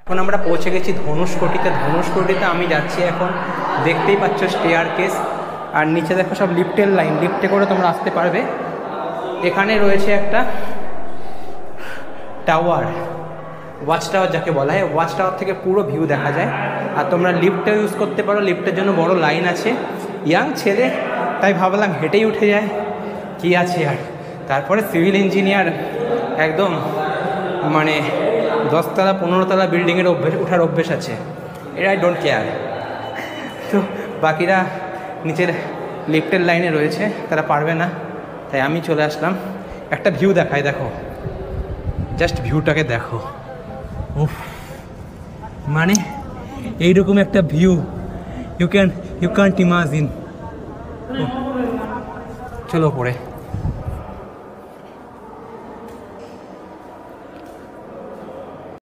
এখন আমরা পৌঁছে গেছি ধনুষকোটিতে। ধনুষকোটিতে আমি যাচ্ছি এখন, দেখতেই পাচ্ছ স্টেয়ার কেস, আর নিচে দেখো সব লিফটের লাইন, লিফটে করে তোমরা আসতে পারবে। এখানে রয়েছে একটা টাওয়ার, ওয়াচ টাওয়ার যাকে বলা হয়, ওয়াচ টাওয়ার থেকে পুরো ভিউ দেখা যায়। আর তোমরা লিফটটা ইউজ করতে পারো, লিফটের জন্য বড় লাইন আছে। ইয়াং ছেলে তাই ভাবলাম হেঁটেই উঠে যায়, কি আছে আর। তারপরে সিভিল ইঞ্জিনিয়ার একদম মানে 10তলা 15তলা বিল্ডিংয়ের ওঠার অভ্যেস আছে, এটা আই ডোন্ট কেয়ার। তো বাকিরা নিচের লিফটের লাইনে রয়েছে, তারা পারবে না, তাই আমি চলে আসলাম। একটা ভিউ দেখায়, দেখো জাস্ট ভিউটাকে দেখো, উফ, মানে এইরকম একটা ভিউ ইউ ক্যান্ট ইমাজিন। চলো পরে।